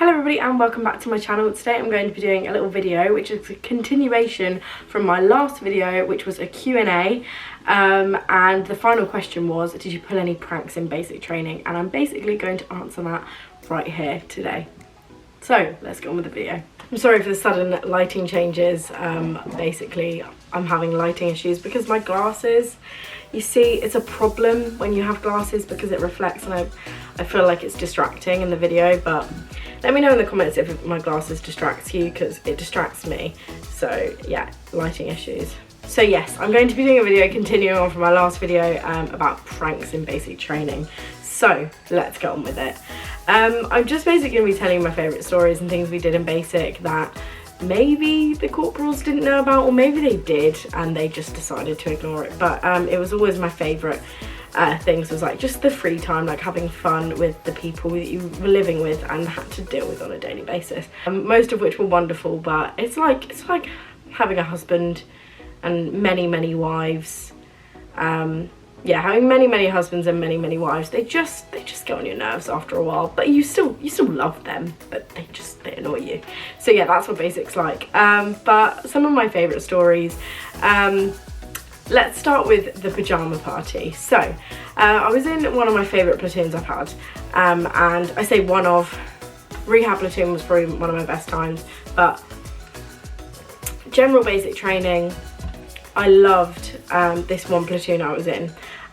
Hello everybody and welcome back to my channel. Today I'm going to be doing a little video which is a continuation from my last video, which was a Q&A, and the final question was, did you pull any pranks in basic training? And I'm basically going to answer that right here today. So let's get on with the video. I'm sorry for the sudden lighting changes. Basically I'm having lighting issues because my glasses, you see, it's a problem when you have glasses because it reflects, and I feel like it's distracting in the video, but let me know in the comments if my glasses distracts you, because it distracts me. So yeah, lighting issues. So yes, I'm going to be doing a video continuing on from my last video about pranks in basic training. So let's get on with it. I'm just basically going to be telling you my favourite stories and things we did in basic that maybe the corporals didn't know about, or maybe they did and they just decided to ignore it. But it was always my favourite things, was like just the free time, like having fun with the people that you were living with and had to deal with on a daily basis. Most of which were wonderful, but it's like having a husband and many wives. Yeah, having many husbands and many wives, they just get on your nerves after a while, but you still love them, but they annoy you. So yeah, that's what basic's like. But some of my favourite stories, let's start with the pajama party. So I was in one of my favourite platoons I've had, and I say one of, rehab platoon was probably one of my best times, but general basic training, I loved this one platoon I was in,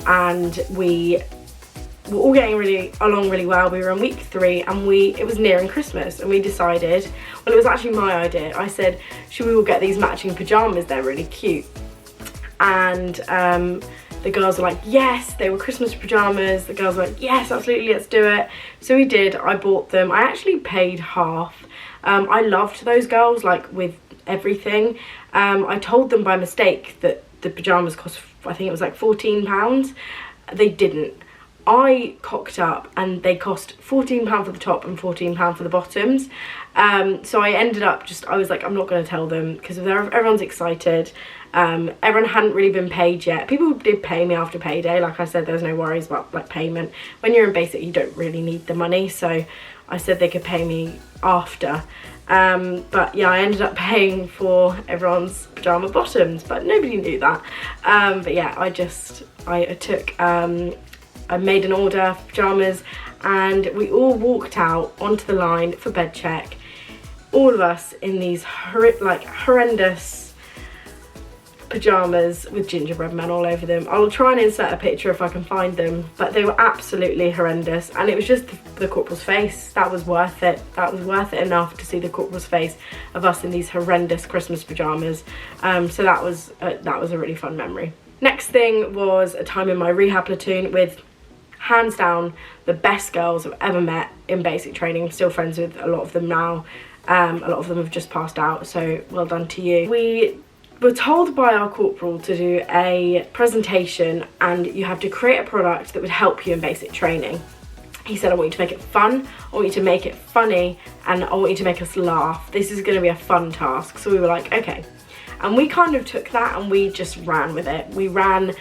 and we were all getting along really well. We were on week 3 and it was nearing Christmas, and we decided, well, it was actually my idea. I said, should we all get these matching pajamas? They're really cute. And the girls were like, yes, they were Christmas pajamas. The girls were like, yes, absolutely, let's do it. So we did. I bought them. I actually paid half. I loved those girls, like, with everything. I told them by mistake that the pajamas cost, I think it was like £14. They didn't. I cocked up and they cost £14 for the top and £14 for the bottoms. So I ended up I was like, I'm not going to tell them, because everyone's excited. Everyone hadn't really been paid yet. People did pay me after payday. Like I said, there's no worries about like payment. When you're in basic, you don't really need the money. So I said they could pay me after. But yeah, I ended up paying for everyone's pajama bottoms, but nobody knew that. But yeah, I made an order for pajamas, and we all walked out onto the line for bed check. All of us in these horrendous pajamas with gingerbread men all over them. I'll try and insert a picture if I can find them, but they were absolutely horrendous, and it was just the corporal's face. That was worth it. That was worth it enough to see the corporal's face of us in these horrendous Christmas pajamas. So that was a really fun memory. Next thing was a time in my rehab platoon with, hands down, the best girls I've ever met in basic training. I'm still friends with a lot of them now. A lot of them have just passed out, so well done to you. We were told by our corporal to do a presentation, and you have to create a product that would help you in basic training. He said, I want you to make it fun, I want you to make it funny, and I want you to make us laugh. This is going to be a fun task. So we were like, okay. And we kind of took that and we just ran with it. We ran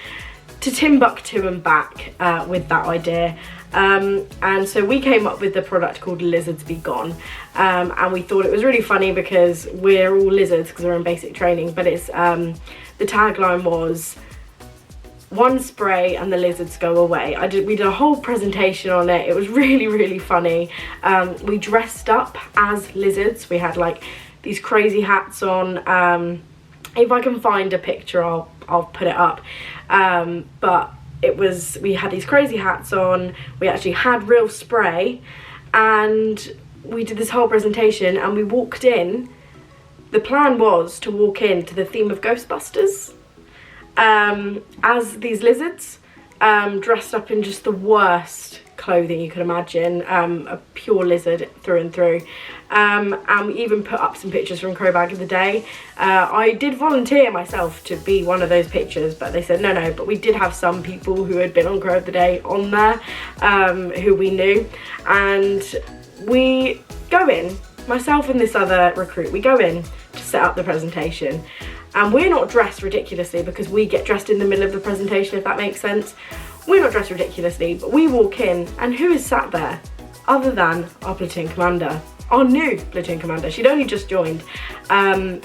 to Timbuktu and back with that idea. And so we came up with the product called Lizards Be Gone, and we thought it was really funny because we're all lizards because we're in basic training, but it's the tagline was, one spray and the lizards go away. We did a whole presentation on it. It was really funny. We dressed up as lizards. We had like these crazy hats on. If I can find a picture, I'll put it up. But we had these crazy hats on, we actually had real spray, and we did this whole presentation, and we walked in. The plan was to walk in to the theme of Ghostbusters as these lizards, dressed up in just the worst clothing you could imagine, a pure lizard through and through. And we even put up some pictures from Crowbag of the Day. I did volunteer myself to be one of those pictures, but they said no, but we did have some people who had been on Crow of the Day on there, who we knew, and we go in, myself and this other recruit, we go in to set up the presentation, and we're not dressed ridiculously because we get dressed in the middle of the presentation, if that makes sense. We're not dressed ridiculously, but we walk in, and who is sat there? other than our platoon commander, our new platoon commander. She'd only just joined, and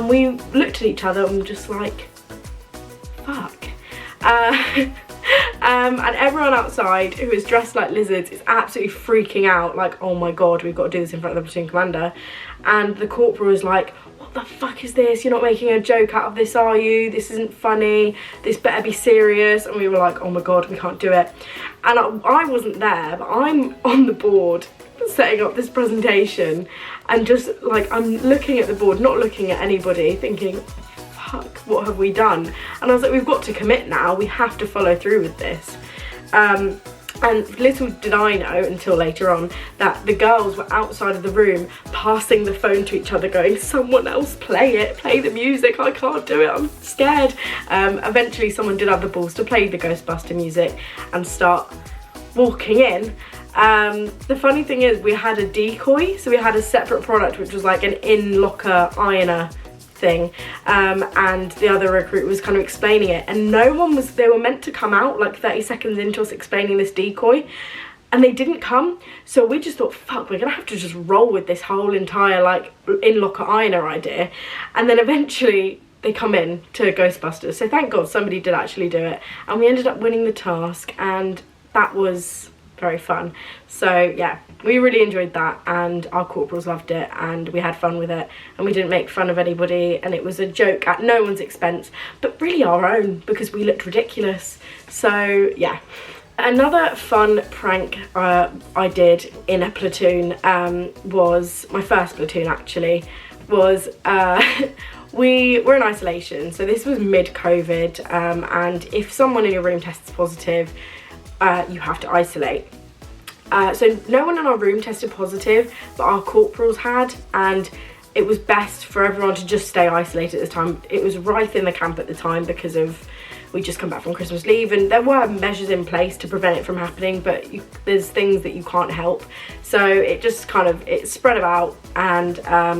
we looked at each other and were just like, fuck. And everyone outside who is dressed like lizards is absolutely freaking out, like, oh my god, we've got to do this in front of the platoon commander. And the corporal is like, what the fuck is this? You're not making a joke out of this, are you? This isn't funny. This better be serious. And we were like, oh my god, we can't do it. And I wasn't there, but I'm on the board setting up this presentation, and just like, I'm looking at the board, not looking at anybody, thinking, fuck, what have we done? And I was like, we've got to commit now, we have to follow through with this. And little did I know until later on that the girls were outside of the room passing the phone to each other going, someone else play it, play the music, I can't do it, I'm scared. Eventually someone did have the balls to play the Ghostbuster music and start walking in. The funny thing is, we had a decoy, so we had a separate product which was like an in-locker ironer thing, and the other recruit was kind of explaining it, and no one was, they were meant to come out like 30 seconds into us explaining this decoy, and they didn't come. So we just thought, fuck, we're gonna have to just roll with this whole entire like in-locker ironer idea. And then eventually they come in to Ghostbusters, so thank god somebody did actually do it, and we ended up winning the task, and that was very fun. So yeah, we really enjoyed that, and our corporals loved it, and we had fun with it, and we didn't make fun of anybody, and it was a joke at no one's expense, but really our own, because we looked ridiculous. So yeah. Another fun prank I did in a platoon, was my first platoon actually, was we were in isolation, so this was mid-COVID, and if someone in your room tests positive, you have to isolate. So no one in our room tested positive, but our corporals had, and it was best for everyone to just stay isolated at the time. It was rife in the camp at the time because of, we just come back from Christmas leave, and there were measures in place to prevent it from happening, but there's things that you can't help. So it just kind of, it spread about, and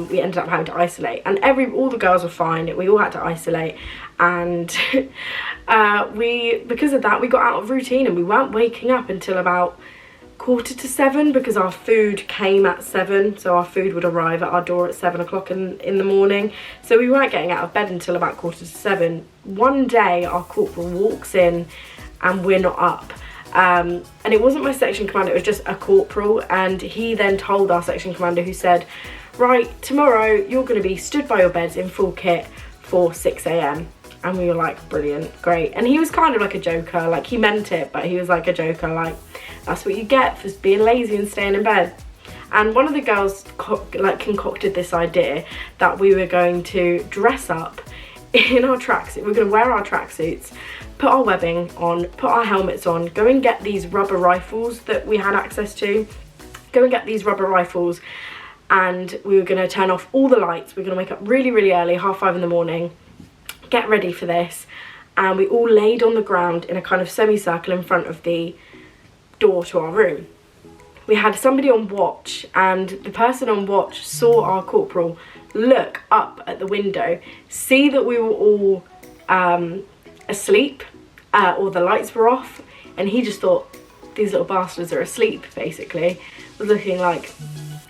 we ended up having to isolate, and all the girls were fine. We all had to isolate, and because of that, we got out of routine, and we weren't waking up until about 6:45, because our food came at 7, so our food would arrive at our door at 7 o'clock in the morning, so we weren't getting out of bed until about 6:45. One day our corporal walks in and we're not up, and it wasn't my section commander, it was just a corporal, and he then told our section commander, who said, right, tomorrow you're going to be stood by your beds in full kit for 6 AM. And we were like, brilliant, great. And he was kind of like a joker, like he meant it, but he was like a joker, like, that's what you get for being lazy and staying in bed. And one of the girls concocted this idea that we were going to dress up in our tracksuit. We're going to wear our tracksuits, put our webbing on, put our helmets on, go and get these rubber rifles that we had access to, go and get these rubber rifles, and we were going to turn off all the lights. We're going to wake up really, really early, 5:30 in the morning, get ready for this, and we all laid on the ground in a kind of semicircle in front of the door to our room. We had somebody on watch, and the person on watch saw our corporal look up at the window, see that we were all asleep, or the lights were off, and he just thought, these little bastards are asleep, basically. Was looking like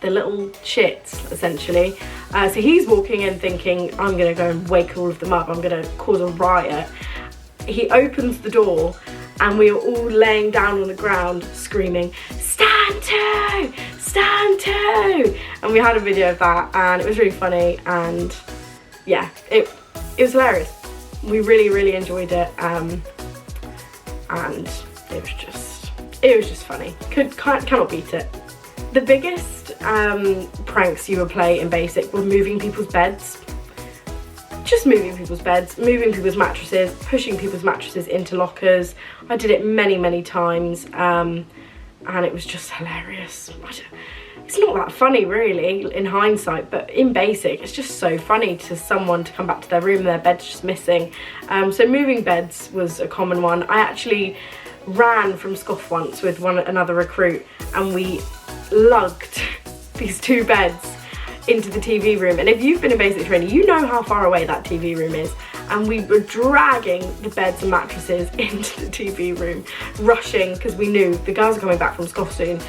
the little shits, essentially. So he's walking in thinking, I'm gonna go and wake all of them up, I'm gonna cause a riot. He opens the door, and we are all laying down on the ground screaming, stand to, stand to. And we had a video of that, and it was really funny, and yeah, it was hilarious. We really, really enjoyed it, and it was just funny. Cannot beat it. The biggest pranks you would play in basic were moving people's beds. Just moving people's beds, moving people's mattresses, pushing people's mattresses into lockers. I did it many, many times, and it was just hilarious. It's not that funny really in hindsight, but in basic it's just so funny to someone to come back to their room and their bed's just missing. So moving beds was a common one. I actually ran from Scoff once with another recruit, and we lugged these 2 beds into the TV room, and if you've been in basic training, you know how far away that TV room is, and we were dragging the beds and mattresses into the TV room, rushing because we knew the girls are coming back from Scotland soon,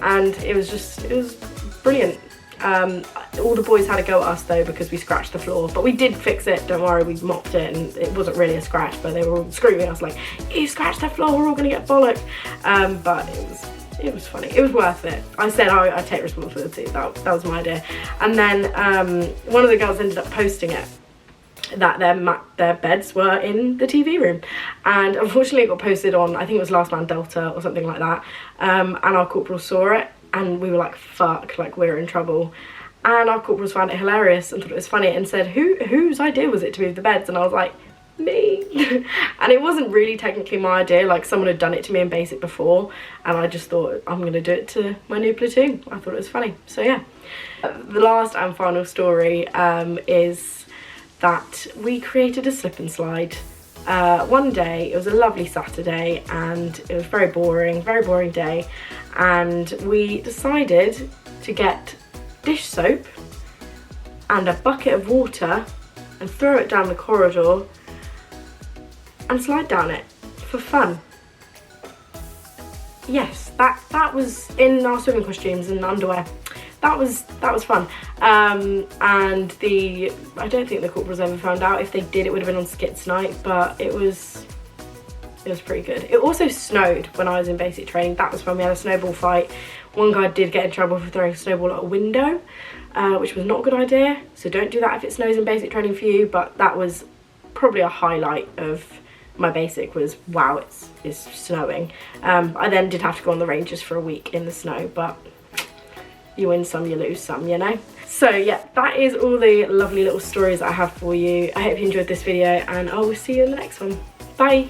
and it was brilliant. All the boys had a go at us though because we scratched the floor, but we did fix it, don't worry, we mopped it, and it wasn't really a scratch, but they were all screaming at us like, you scratched the floor, we're all gonna get bollocked. But it was funny, it was worth it. I said I take responsibility, that was my idea. And then one of the girls ended up posting it, that their beds were in the TV room, and unfortunately it got posted on, I think it was Last Man Delta or something like that, and our corporal saw it, and we were like, fuck, like we're in trouble. And our corporals found it hilarious and thought it was funny and said, whose idea was it to move the beds? And I was like, me. And it wasn't really technically my idea, like someone had done it to me in basic before, and I just thought I'm gonna do it to my new platoon. I thought it was funny. So yeah. The last and final story is that we created a slip and slide. One day, it was a lovely Saturday, and it was very boring day, and we decided to get dish soap and a bucket of water and throw it down the corridor and slide down it for fun. Yes, that was in our swimming costumes and underwear. That was fun. And I don't think the corporals ever found out. If they did, it would have been on skits night, but it was pretty good. It also snowed when I was in basic training. That was when we had a snowball fight. One guy did get in trouble for throwing a snowball at a window, which was not a good idea. So don't do that if it snows in basic training for you, but that was probably a highlight of my basic, was wow, it's snowing. I then did have to go on the ranges for a week in the snow, but you win some, you lose some, you know. So yeah, that is all the lovely little stories I have for you. I hope you enjoyed this video, and I will see you in the next one. Bye.